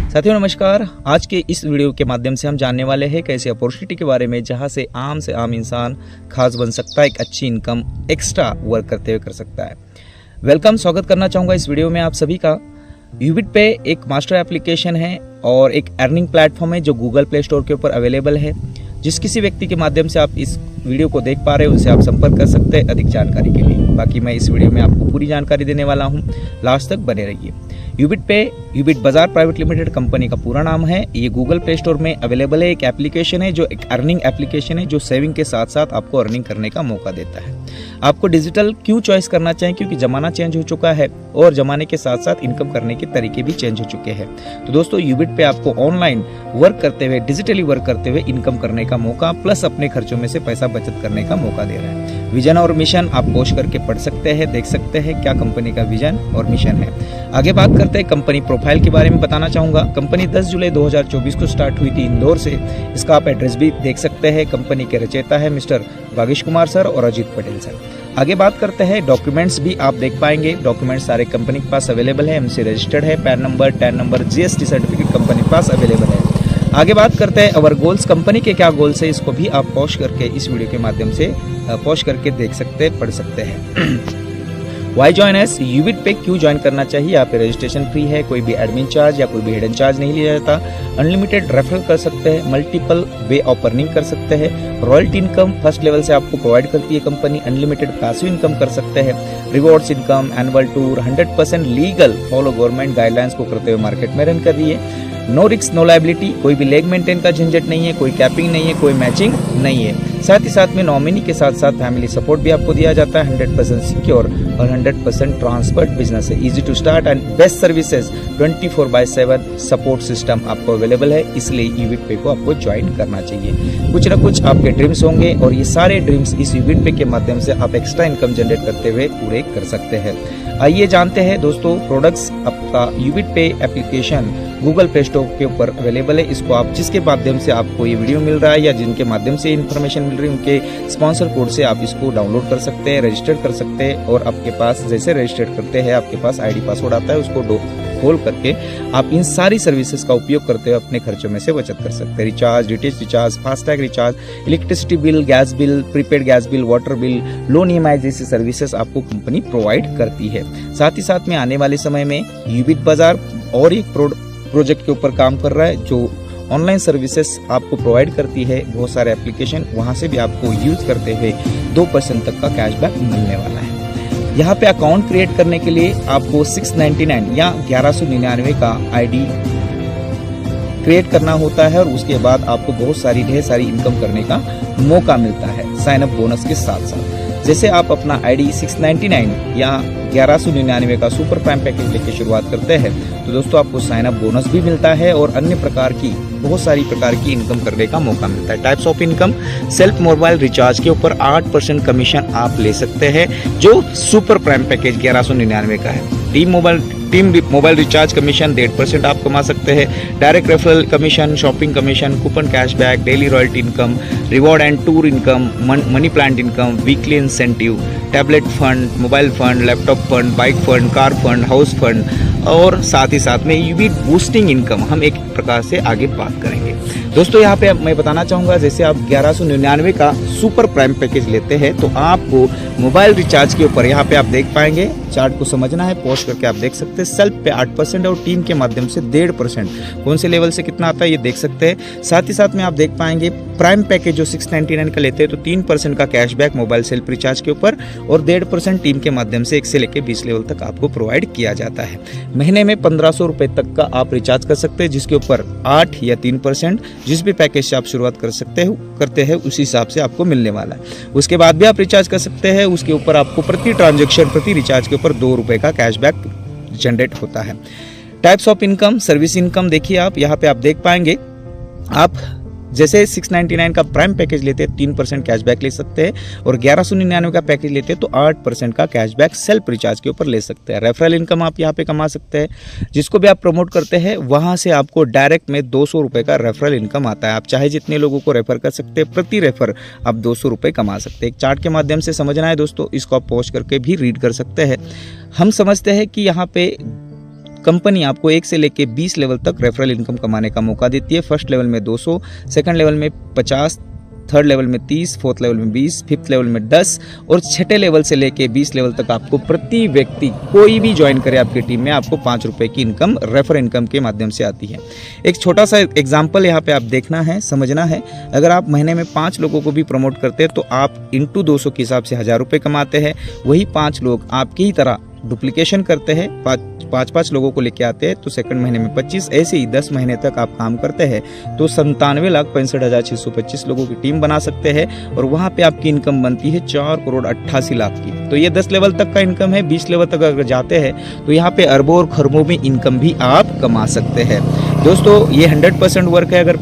साथियों नमस्कार। आज के इस वीडियो के माध्यम से हम जानने वाले हैं एक ऐसी अपॉर्चुनिटी के बारे में जहां से आम इंसान खास बन सकता है, एक अच्छी इनकम एक्स्ट्रा वर्क करते हुए कर सकता है। वेलकम, स्वागत करना चाहूँगा इस वीडियो में आप सभी का। यूबिट पे एक मास्टर एप्लीकेशन है और एक अर्निंग प्लेटफॉर्म है जो गूगल प्ले स्टोर के ऊपर अवेलेबल है। जिस किसी व्यक्ति के माध्यम से आप इस वीडियो को देख पा रहे हो उसे आप संपर्क कर सकते हैं अधिक जानकारी के लिए। बाकी मैं इस वीडियो में आपको पूरी जानकारी देने वाला हूं, लास्ट तक बने रहिए। यूबिट पे यूबिट बाजार प्राइवेट लिमिटेड कंपनी का पूरा नाम है। ये गूगल प्ले स्टोर में अवेलेबल है। एक एप्लीकेशन है जो एक अर्निंग एप्लीकेशन है जो सेविंग के साथ साथ आपको अर्निंग करने का मौका देता है। आपको डिजिटल क्यों चॉइस करना चाहिए? क्योंकि जमाना चेंज हो चुका है और जमाने के साथ साथ इनकम करने के तरीके भी चेंज हो चुके हैं। तो दोस्तों यूबिट पे आपको ऑनलाइन वर्क करते हुए, डिजिटली वर्क करते हुए इनकम करने का मौका प्लस अपने खर्चों में से पैसा बचत करने का मौका दे रहा है। विजन और मिशन आप पोस्ट करके पढ़ सकते हैं, देख सकते हैं क्या कंपनी का विजन और मिशन है। आगे बात करते हैं कंपनी प्रोफाइल के बारे में बताना चाहूंगा। कंपनी 10 जुलाई 2024 को स्टार्ट हुई थी इंदौर से। इसका आप एड्रेस भी देख सकते हैं। कंपनी के रचयिता है मिस्टर भागेश कुमार सर और अजीत पटेल सर। आगे बात करते हैं डॉक्यूमेंट्स भी आप देख पाएंगे। डॉक्यूमेंट्स सारे कंपनी के पास अवेलेबल है। एमसी रजिस्टर्ड है, pan number, tan number, GST certificate company के पास अवेलेबल है। आगे बात करते हैं अवर गोल्स, कंपनी के क्या गोल्स है इसको भी आप पोस्ट करके इस वीडियो के माध्यम से पोस्ट करके देख सकते हैं, पढ़ सकते हैं। वाई ज्वाइन एस, यूबिट पे क्यों ज्वाइन करना चाहिए? यहाँ पे रजिस्ट्रेशन फ्री है, कोई भी एडमिन चार्ज या कोई भी हिडन चार्ज नहीं लिया जाता। अनलिमिटेड रेफरल कर सकते हैं, मल्टीपल वे ऑफ अर्निंग कर सकते हैं। रॉयल्टी इनकम फर्स्ट लेवल से आपको प्रोवाइड करती है कंपनी। अनलिमिटेड पैसिव इनकम कर सकते हैं। Rewards income, annual tour, 100% legal follow government guidelines को करते हुए मार्केट में रन कर रही है। नो रिस्क नो लायबिलिटी, कोई भी लेग मेंटेन का झंझट नहीं है, कोई कैपिंग नहीं है, कोई मैचिंग नहीं है। साथ ही साथ में नॉमिनी के साथ साथ फैमिली सपोर्ट भी आपको दिया जाता है। 100% सिक्योर और 100% ट्रांसफर्ड बिजनेस है। Easy to start and best services 24/7 support system आपको अवेलेबल है। इसलिए यूबिट पे को आपको ज्वाइन करना चाहिए। कुछ ना कुछ आपके ड्रीम्स होंगे और ये सारे ड्रीम्स इस यूबिट पे के माध्यम से आप एक्स्ट्रा इनकम जनरेट करते हुए पूरे कर सकते हैं। आइए जानते हैं दोस्तों प्रोडक्ट्स आपका यूबिट पे एप्लीकेशन गूगल प्ले स्टोर के ऊपर अवेलेबल है। इसको आप जिसके माध्यम से आपको ये वीडियो मिल रहा है या जिनके माध्यम से इन्फॉर्मेशन मिल रही है उनके स्पॉन्सर कोड से आप इसको डाउनलोड कर सकते हैं, रजिस्टर कर सकते हैं और आपके पास जैसे रजिस्टर करते हैं आपके पास आईडी पासवर्ड आता है, उसको खोल करके आप इन सारी सर्विसेज का उपयोग करते हुए अपने खर्चों में से बचत कर सकते हैं। Recharge, DTH recharge, FASTag recharge, electricity bill, gas bill, prepaid gas bill, water bill, loan EMI जैसी सर्विसेज आपको कंपनी प्रोवाइड करती है। साथ ही साथ में आने वाले समय में यूबिट बाजार और एक प्रोजेक्ट के ऊपर काम कर रहा है जो ऑनलाइन सर्विसेज आपको प्रोवाइड करती है। बहुत सारे एप्लीकेशन वहां से भी आपको यूज करते हुए 2% तक का कैशबैक मिलने वाला है। यहाँ पे अकाउंट क्रिएट करने के लिए आपको 699 या 1199 का आईडी क्रिएट करना होता है और उसके बाद आपको बहुत ढेर सारी इनकम करने का मौका मिलता है साइन अप बोनस के साथ साथ। जैसे आप अपना आईडी 699 या 1199 का सुपर प्राइम पैकेज लेके शुरुआत करते हैं तो दोस्तों आपको साइन अप बोनस भी मिलता है और अन्य प्रकार की बहुत सारी प्रकार की इनकम करने का मौका मिलता है। Types of income, self mobile recharge के ऊपर 8% कमीशन आप ले सकते हैं जो सुपर प्राइम पैकेज 1199 का है। टीम मोबाइल रिचार्ज कमीशन 1.5% आप कमा सकते हैं। Direct referral commission, shopping commission, coupon cashback, daily royalty income, reward and tour income, money plant income, weekly incentive, tablet fund, mobile fund, laptop fund, bike fund, car fund, house fund और साथ ही साथ में यूबिट boosting income हम एक प्रकार से आगे बात करेंगे। दोस्तों यहाँ पे मैं बताना चाहूँगा जैसे आप 1199 का सुपर प्राइम पैकेज लेते हैं तो आपको मोबाइल रिचार्ज के ऊपर यहाँ पे आप देख पाएंगे, चार्ट को समझना है, पोस्ट करके आप देख सकते हैं। सेल्फ पे 8% और टीम के माध्यम से 1.5%, कौन से लेवल से कितना आता है ये देख सकते हैं। साथ ही साथ में आप देख पाएंगे प्राइम पैकेज जो 699 का लेते हैं तो 3% का कैशबैक मोबाइल सेल्फ रिचार्ज के ऊपर और 1.5% टीम के माध्यम से 1 से लेकर 20 लेवल तक आपको प्रोवाइड किया जाता है। महीने में 1500 रुपए तक का आप रिचार्ज कर सकते हैं जिसके ऊपर 8 या 3% जिस भी पैकेज से आप शुरुआत करते हैं उसी हिसाब से आपको मिलने वाला है। उसके बाद भी आप रिचार्ज कर सकते हैं, उसके ऊपर आपको प्रति ट्रांजैक्शन प्रति रिचार्ज के ऊपर 2 रुपए का कैशबैक जनरेट होता है। Types of income, service income देखिए आप यहाँ पे आप देख पाएंगे। आप जैसे 699 का प्राइम पैकेज लेते हैं 3% कैशबैक ले सकते हैं और 1199 का पैकेज लेते हैं तो 8% का कैशबैक सेल्फ रिचार्ज के ऊपर ले सकते हैं। रेफरल इनकम आप यहाँ पे कमा सकते हैं, जिसको भी आप प्रमोट करते हैं वहां से आपको डायरेक्ट में 200 रुपये का रेफरल इनकम आता है। आप चाहे जितने लोगों को रेफर कर सकते हैं, प्रति रेफर आप 200 रुपये कमा सकते हैं। एक चार्ट के माध्यम से समझना है दोस्तों, इसको आप पॉज करके भी रीड कर सकते हैं। हम समझते हैं कि यहाँ पे कंपनी आपको 1 से लेकर 20 लेवल तक रेफरल इनकम कमाने का मौका देती है। फर्स्ट लेवल में 200, सेकंड लेवल में 50, थर्ड लेवल में 30, फोर्थ लेवल में 20, फिफ्थ लेवल में 10 और छठे लेवल से लेके 20 लेवल तक आपको प्रति व्यक्ति कोई भी ज्वाइन करे आपकी टीम में आपको 5 रुपए की इनकम रेफर इनकम के माध्यम से आती है। एक छोटा सा एग्जांपल यहाँ पे आप देखना है, समझना है। अगर आप महीने में 5 लोगों को भी प्रमोट करते हैं तो आप इंटू 200 के हिसाब से 1000 रुपये कमाते हैं। वही 5 लोग आपकी ही तरह डुप्लीकेशन करते हैं, पाँच लोगों को लेके आते हैं तो सेकंड महीने में 25, ऐसे ही 10 महीने तक आप काम करते हैं तो 97,65,625 लोगों की टीम बना सकते हैं और वहाँ पे आपकी इनकम बनती है 4,88,00,000 की। तो ये 10 लेवल तक का इनकम है। 20 लेवल तक अगर जाते हैं तो यहाँ पे अरबों और खरबों में इनकम भी आप कमा सकते हैं। दोस्तों ये 100% वर्क है। अगर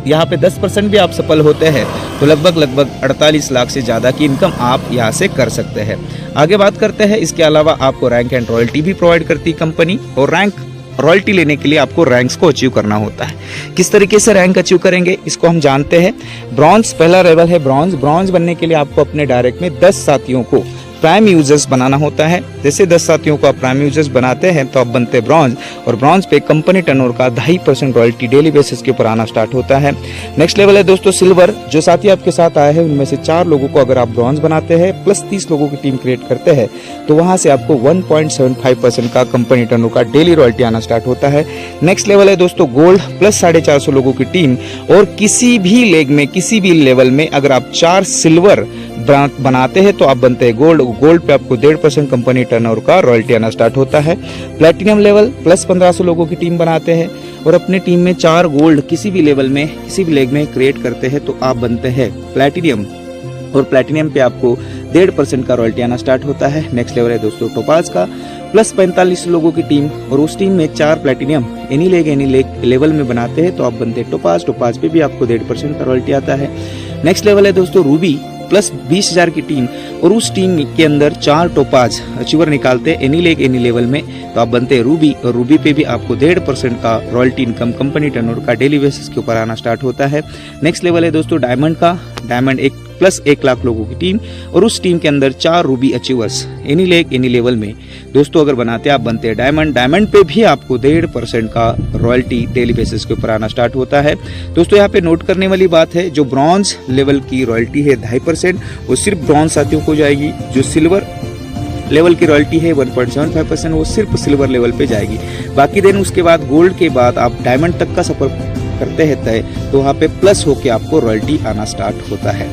यहाँ पे 10% भी आप सफल होते हैं तो लगभग 48 लाख से ज़्यादा की इनकम आप यहाँ से कर सकते हैं। आगे बात करते हैं, इसके अलावा आपको रैंक एंड रॉयल्टी भी प्रोवाइड करती है कंपनी और रैंक रॉयल्टी लेने के लिए आपको रैंक्स को अचीव करना होता है। किस तरीके से रैंक अचीव करेंगे इसको हम जानते हैं। ब्रॉन्ज पहला लेवल है। ब्रॉन्ज बनने के लिए आपको अपने डायरेक्ट में 10 साथियों को प्राइम यूजर्स बनाना होता है। जैसे 10 साथियों को आप प्राइम यूजर्स बनाते हैं तो आप बनते ब्रॉन्ज और ब्रॉन्ज पे कंपनी टर्नओवर का 2.5% रॉयल्टी डेली बेसिस के ऊपर आना स्टार्ट होता है। नेक्स्ट लेवल है दोस्तों सिल्वर। जो साथी आपके साथ आए हैं उनमें से 4 लोगों को अगर आप ब्रॉन्ज बनाते हैं प्लस 30 लोगों की टीम क्रिएट करते हैं तो वहां से आपको 1.75% का कंपनी टर्नओवर का डेली रॉयल्टी आना स्टार्ट होता है। नेक्स्ट लेवल है दोस्तों गोल्ड प्लस 450 लोगों की टीम और किसी भी लेग में किसी भी लेवल में अगर आप 4 सिल्वर बनाते हैं तो आप बनते हैं गोल्ड। गोल्ड पे आपको 1.5% कंपनी टर्नओवर का रॉयल्टी आना स्टार्ट होता है। प्लैटिनम लेवल प्लस 1500 लोगों की टीम बनाते हैं और अपने टीम में 4 गोल्ड किसी भी लेवल में किसी भी लेग में क्रिएट करते हैं तो आप बनते हैं प्लैटिनियम और प्लैटिनियम पे आपको 1.5% का रॉयल्टी आना स्टार्ट होता है। नेक्स्ट लेवल है दोस्तों टोपाज का प्लस 45 लोगों की टीम और उस टीम में 4 प्लैटिनियम एनी लेग लेवल में बनाते हैं तो आप बनते हैं टोपाज पे भी आपको 1.5% का रॉयल्टी आता है। नेक्स्ट लेवल है दोस्तों रूबी प्लस 20,000 की टीम और उस टीम के अंदर 4 टोपाज अचीवर निकालते हैं एनी लेग एनी लेवल में तो आप बनते हैं रूबी और रूबी पे भी आपको 1.5% का रॉयल्टी इनकम कंपनी टर्नओवर का डेली बेसिस के ऊपर आना स्टार्ट होता है। नेक्स्ट लेवल है दोस्तों डायमंड का। डायमंड एक प्लस 1 लाख लोगों की टीम और उस टीम के अंदर 4 Ruby achievers any leg any level में दोस्तों अगर बनाते हैं आप बनते हैं डायमंड। डायमंड पे भी आपको 1.5% का रॉयल्टी डेली बेसिस के ऊपर आना स्टार्ट होता है। दोस्तों यहाँ पे नोट करने वाली बात है जो ब्रॉन्ज लेवल की रॉयल्टी है 2.5% वो सिर्फ ब्रॉन्ज साथियों को जाएगी। जो सिल्वर लेवल की रॉयल्टी है 1.75% वो सिर्फ सिल्वर लेवल पे जाएगी। बाकी दिन उसके बाद गोल्ड के बाद आप डायमंड तक का सफर करते हैं तय तो वहाँ पे प्लस होके आपको रॉयल्टी आना स्टार्ट होता है।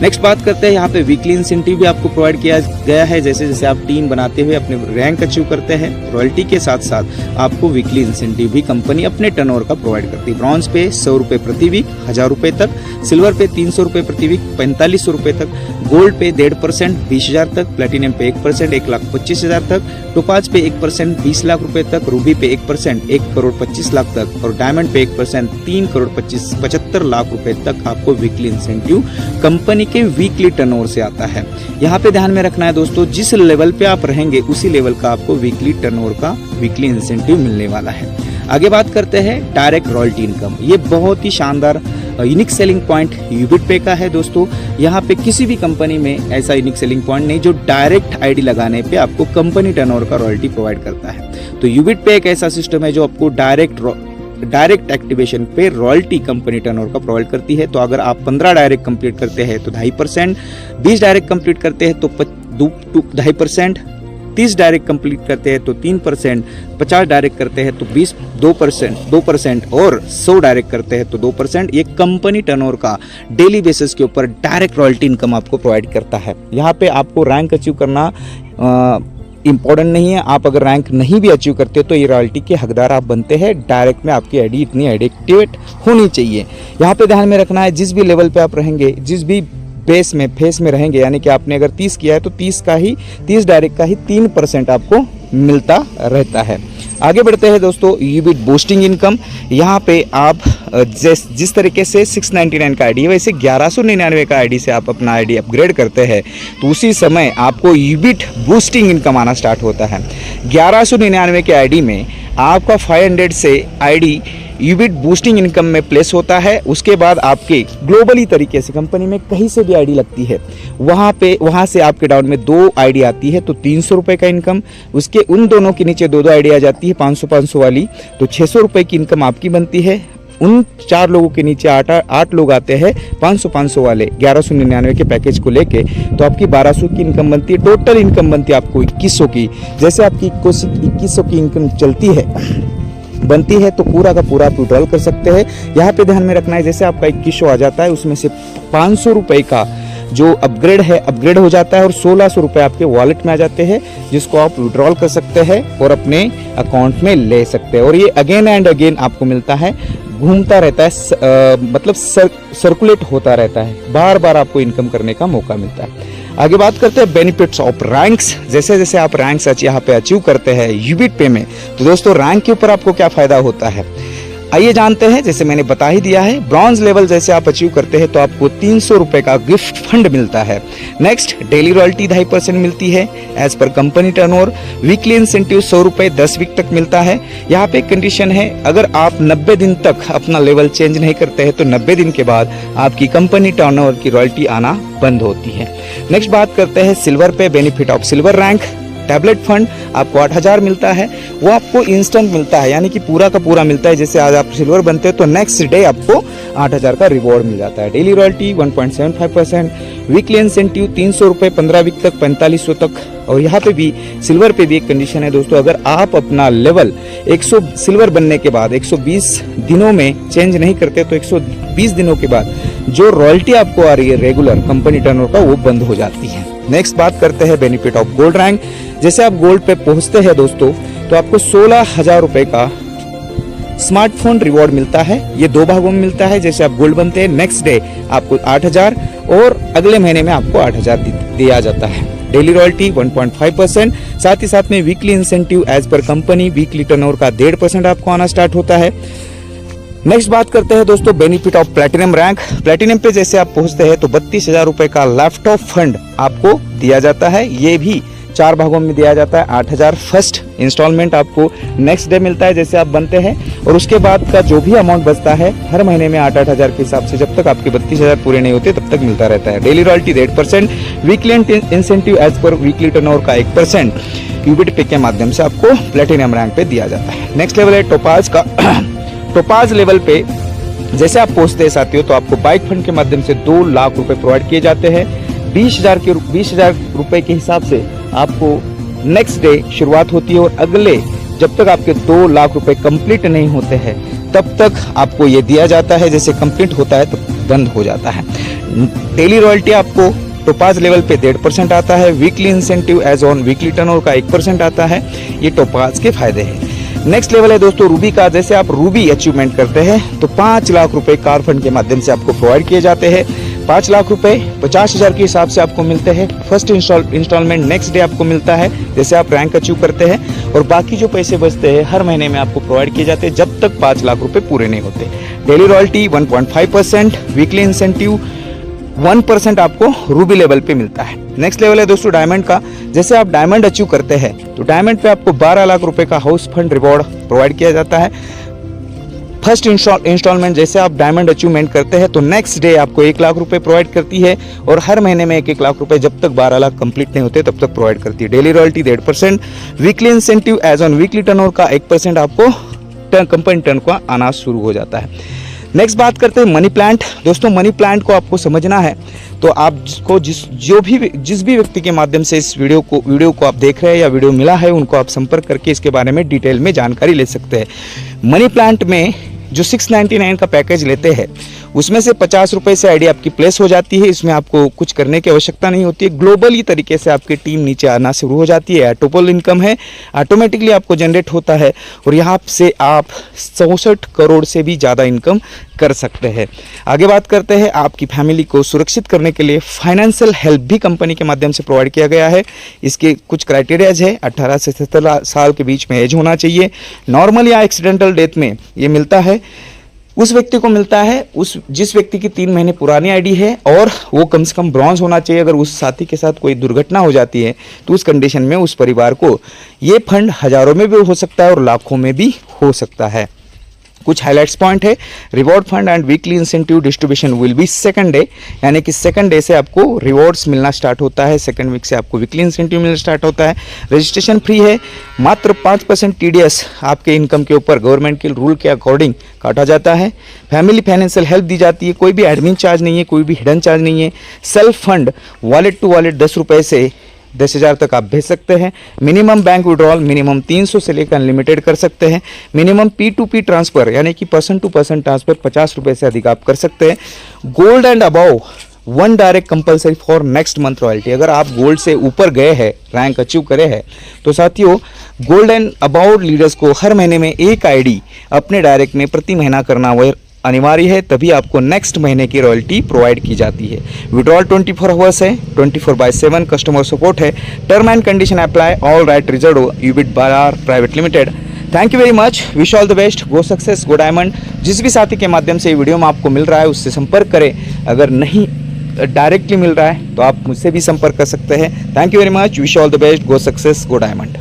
नेक्स्ट बात करते हैं यहाँ पे वीकली इंसेंटिव भी आपको प्रोवाइड किया गया है। जैसे जैसे आप टीम बनाते हुए अपने रैंक अचीव करते हैं रॉयल्टी के साथ साथ आपको वीकली इंसेंटिव भी कंपनी अपने टर्नओवर का प्रोवाइड करती है। ब्रॉन्ज पे 100 रुपये प्रति वीक 1000 रुपये तक, सिल्वर पे 300 रुपये प्रति वीक 4500 रुपये तक, गोल्ड पे 1.5% 20,000 तक, प्लेटिनियम पे 1% 1,25,000 तक, टोपाज पे 1% 20 लाख रुपए तक, रूबी पे 1% 1,25,00,000 तक और डायमंड पे 1% 3,75 लाख रुपए तक आपको वीकली इंसेंटिव कंपनी के वीकली टर्नओवर से आता है। यहाँ पे ध्यान में रखना है दोस्तों जिस लेवल पे आप रहेंगे उसी लेवल का आपको वीकली टर्नओवर का वीकली इंसेंटिव मिलने वाला है। आगे बात करते हैं डायरेक्ट रॉयल्टी इनकम। ये बहुत ही शानदार यूनिक सेलिंग पॉइंट यूबिट पे का है दोस्तों। यहाँ पे किसी भी कंपनी में ऐसा यूनिक सेलिंग पॉइंट नहीं जो डायरेक्ट आईडी लगाने पे आपको कंपनी टर्नओवर का रॉयल्टी प्रोवाइड करता है। तो यूबिट पे एक ऐसा सिस्टम है जो आपको डायरेक्ट एक्टिवेशन पे रॉयल्टी कंपनी टर्नओवर का प्रोवाइड करती है। तो अगर आप 15 डायरेक्ट कंप्लीट करते हैं तो 2.5%, 20 डायरेक्ट कंप्लीट करते हैं तो 2.5%, 30 डायरेक्ट कंप्लीट करते हैं तो 3%, 50 डायरेक्ट करते हैं तो 2% और 100 डायरेक्ट करते हैं तो 2%। ये कंपनी टर्नओवर का डेली बेसिस के ऊपर डायरेक्ट रॉयल्टी इनकम आपको प्रोवाइड करता है। यहाँ पे आपको रैंक अचीव करना इम्पोर्टेंट नहीं है। आप अगर रैंक नहीं भी अचीव करते तो ये रॉयल्टी के हकदार आप बनते हैं। डायरेक्ट में आपकी आईडी इतनी एडिक्टिवेट होनी चाहिए। यहाँ पे ध्यान में रखना है जिस भी लेवल पे आप रहेंगे, जिस भी फेस में रहेंगे, यानी कि आपने अगर 30 किया है तो 30 डायरेक्ट का ही 3% आपको मिलता रहता है। आगे बढ़ते हैं दोस्तों यूबिट बूस्टिंग इनकम। यहाँ पे आप जिस तरीके से 699 का आईडी है वैसे 1199 का आईडी से आप अपना आईडी अपग्रेड करते हैं तो उसी समय आपको यूबिट बूस्टिंग इनकम आना स्टार्ट होता है। 1199 के आईडी में आपका 500 से आईडी यूबिट बूस्टिंग इनकम में प्लेस होता है। उसके बाद आपके ग्लोबली तरीके से कंपनी में कहीं से भी आईडी लगती है, वहाँ से आपके डाउन में 2 आईडी आती है तो 300 रुपये का इनकम, उसके उन दोनों के नीचे 2 आईडी आ जाती है 500 वाली, तो 600 रुपये की इनकम आपकी बनती है। उन 4 लोगों के नीचे 8 लोग आते हैं 500 वाले 1199 के पैकेज को लेके, तो आपकी 1200 की इनकम बनती है। टोटल इनकम बनती है आपको 2100 की। जैसे आपकी 2100 की इनकम बनती है तो पूरा का पूरा आप विड्रॉल कर सकते हैं। यहाँ पे ध्यान में रखना है, जैसे आपका 2100 आ जाता है उसमें से 500 रुपये का जो अपग्रेड हो जाता है और 1600 रुपये आपके वॉलेट में आ जाते हैं, जिसको आप विड्रॉल कर सकते हैं और अपने अकाउंट में ले सकते हैं। और ये अगेन एंड अगेन आपको मिलता है, घूमता रहता है, मतलब सर्कुलेट होता रहता है, बार बार आपको इनकम करने का मौका मिलता है। आगे बात करते हैं बेनिफिट्स ऑफ रैंक्स। जैसे जैसे आप रैंक्स यहाँ पे अचीव करते हैं यूबिट पे में, तो दोस्तों रैंक के ऊपर आपको क्या फायदा होता है आइए जानते हैं। जैसे मैंने बता ही दिया है, ब्रॉन्ज लेवल जैसे आप अचीव करते हैं तो आपको 300 रुपये का गिफ्ट फंड मिलता है। नेक्स्ट, डेली रॉयल्टी 2.5% मिलती है as per company turnover. Weekly incentive 100 रुपये 10 वीक तक मिलता है। यहाँ पे कंडीशन है, अगर आप 90 दिन तक अपना लेवल चेंज नहीं करते हैं तो 90 दिन के बाद आपकी कंपनी टर्नओवर की रॉयल्टी आना बंद होती है। नेक्स्ट बात करते हैं सिल्वर पे, benefit of silver rank. Tablet fund आपको 8000 मिलता है, वो आपको इंस्टेंट मिलता है, यानी कि पूरा का पूरा मिलता है। जैसे आज आप सिल्वर बनते हैं तो नेक्स्ट डे आपको 8000 का रिवॉर्ड मिल जाता है। डेली रॉयल्टी 1.75%, वीकली इंसेंटिव 300 रुपये 15 वीक तक 4500 तक। और यहाँ पे भी सिल्वर पे भी एक कंडीशन है दोस्तों, अगर आप अपना लेवल 100 सिल्वर बनने के बाद 120 दिनों में चेंज नहीं करते तो 120 दिनों के बाद जो रॉयल्टी आपको आ रही है रेगुलर कंपनी टर्नओवर का, वो बंद हो जाती है। नेक्स्ट बात करते हैं बेनिफिट ऑफ गोल्ड रैंक। जैसे आप गोल्ड पे पहुंचते हैं दोस्तों तो आपको 16,000 रुपए का स्मार्टफोन रिवॉर्ड मिलता है। ये 2 भागों में मिलता है। जैसे आप गोल्ड बनते हैं नेक्स्ट डे आपको 8000 और अगले महीने में आपको 8000 दिया जाता है। डेली रॉयल्टी 1.5%, साथ ही साथ में weekly incentive as per company weekly turnover का 1.5% आपको आना स्टार्ट होता है। नेक्स्ट बात करते हैं दोस्तों benefit of platinum rank. Platinum पे जैसे आप पहुंचते हैं तो 32,000 रुपए का लैपटॉप फंड आपको दिया जाता है। ये भी 4 भागों में दिया जाता है। 8,000 फर्स्ट इंस्टॉलमेंट आपको नेक्स्ट डे मिलता है जैसे आप बनते हैं, और उसके बाद का जो भी अमाउंट बचता है हर महीने में 8,000 के हिसाब से जब तक आपके 32,000 पूरे नहीं होते तब तक मिलता रहता है। Daily royalty 1.5%, weekly incentive as per weekly turnover का 1% यूबिट पे के माध्यम से आपको प्लैटिनम रैंक पे दिया जाता है। नेक्स्ट लेवल है टोपाज का। टोपाज लेवल पे जैसे आप पहुंचते हैं साथियों तो आपको बाइक फंड के माध्यम से 2 लाख रुपए प्रोवाइड किए जाते हैं। 20,000 रुपए के हिसाब से आपको नेक्स्ट डे शुरुआत होती है और अगले जब तक आपके 2 लाख रुपए कंप्लीट नहीं होते हैं तब तक आपको ये दिया जाता है। जैसे कंप्लीट होता है तो बंद हो जाता है। डेली रॉयल्टी आपको टोपाज लेवल पे 1.5% आता है। Weekly incentive as on weekly turnover का 1% आता है। ये टोपाज के फायदे हैं। नेक्स्ट लेवल है दोस्तों रूबी का। जैसे आप रूबी अचीवमेंट करते हैं तो 5 लाख रुपए कार फंड के माध्यम से आपको प्रोवाइड किए जाते हैं। 5 लाख रुपए 50,000 के हिसाब से आपको मिलते हैं। फर्स्ट इंस्टॉलमेंट नेक्स्ट डे आपको मिलता है जैसे आप रैंक अचीव करते हैं, और बाकी जो पैसे बचते हैं हर महीने में आपको प्रोवाइड किए जाते हैं जब तक 5 लाख रुपए पूरे नहीं होते। डेली रॉयल्टी 1.5%, वीकली इंसेंटिव 1% आपको रूबी लेवल पे मिलता है। नेक्स्ट लेवल है दोस्तों डायमंड का। जैसे आप डायमंड अचीव करते हैं तो डायमंड पे आपको 12 लाख रुपए का हाउस फंड रिवॉर्ड प्रोवाइड किया जाता है। फर्स्ट इंस्टॉलमेंट जैसे आप डायमंड अचीवमेंट करते हैं तो नेक्स्ट डे आपको 1 लाख रुपए प्रोवाइड करती है, और हर महीने में 1-1 लाख रुपए जब तक 12 लाख कंप्लीट नहीं होते तब तक प्रोवाइड करती है। Daily royalty 1.5%, weekly incentive as on weekly turnover का 1% आपको कंपनी टर्न का आना शुरू हो जाता है। नेक्स्ट बात करते हैं मनी प्लांट। दोस्तों मनी प्लांट को आपको समझना है तो आपको जिस भी व्यक्ति के माध्यम से इस वीडियो को आप देख रहे हैं या वीडियो मिला है उनको आप संपर्क करके इसके बारे में डिटेल में जानकारी ले सकते हैं। मनी प्लांट में जो 699 का पैकेज लेते हैं उसमें से 50 रुपए से आईडी आपकी प्लेस हो जाती है। इसमें आपको कुछ करने की आवश्यकता नहीं होती है। ग्लोबली तरीके से आपकी टीम नीचे आना शुरू हो जाती है। ऑटोपल इनकम है, ऑटोमेटिकली आपको जनरेट होता है, और यहाँ से आप 64 करोड़ से भी ज़्यादा इनकम कर सकते हैं। आगे बात करते हैं आपकी फैमिली को सुरक्षित करने के लिए फाइनेंशियल हेल्प भी कंपनी के माध्यम से प्रोवाइड किया गया है। इसके कुछ क्राइटेरियाज है। 18 से 17 साल के बीच में एज होना चाहिए। नॉर्मल या एक्सीडेंटल डेथ में ये मिलता है, उस व्यक्ति को मिलता है जिस व्यक्ति की 3 महीने पुरानी आईडी है, और वो कम से कम ब्रॉन्ज होना चाहिए। अगर उस साथी के साथ कोई दुर्घटना हो जाती है तो उस कंडीशन में उस परिवार को ये फंड हजारों में भी हो सकता है और लाखों में भी हो सकता है। कुछ हाईलाइट्स पॉइंट है, reward fund and weekly incentive distribution will be second day, यानी कि सेकंड डे से आपको रिवॉर्ड्स मिलना स्टार्ट होता है, सेकंड वीक से आपको वीकली इंसेंटिव मिलना स्टार्ट होता है। रजिस्ट्रेशन फ्री है, मात्र 5% TDS आपके इनकम के ऊपर गवर्नमेंट के रूल के अकॉर्डिंग काटा जाता है। फैमिली फाइनेंशियल हेल्प दी जाती है, कोई भी एडमिन चार्ज नहीं है, कोई भी हिडन चार्ज नहीं है। Self fund wallet to wallet 10 रुपये से 10,000 तक आप भेज सकते हैं। मिनिमम बैंक विड्रॉल मिनिमम 300 से लेकर अनलिमिटेड कर सकते हैं। मिनिमम P2P ट्रांसफ़र यानी कि पर्सन टू पर्सन ट्रांसफ़र 50 रुपये से अधिक आप कर सकते हैं। Gold and above 1 direct compulsory for next month royalty. अगर आप गोल्ड से ऊपर गए हैं, रैंक अचीव करे हैं, तो साथियों गोल्ड एंड अबव लीडर्स को हर महीने में एक ID अपने डायरेक्ट में प्रति महीना करना वह अनिवार्य है, तभी आपको नेक्स्ट महीने की रॉयल्टी प्रोवाइड की जाती है। विड्रॉल 24 आवर्स है, 24/7 कस्टमर सपोर्ट है। Term and condition apply, all right reserve, Ubit bar private limited. Thank you very much, wish all the best, go success, go diamond. जिस भी साथी के माध्यम से ये वीडियो में आपको मिल रहा है उससे संपर्क करें। अगर नहीं डायरेक्टली मिल रहा है तो आप मुझसे भी संपर्क कर सकते हैं। Thank you very much, wish all the best, go success, go diamond.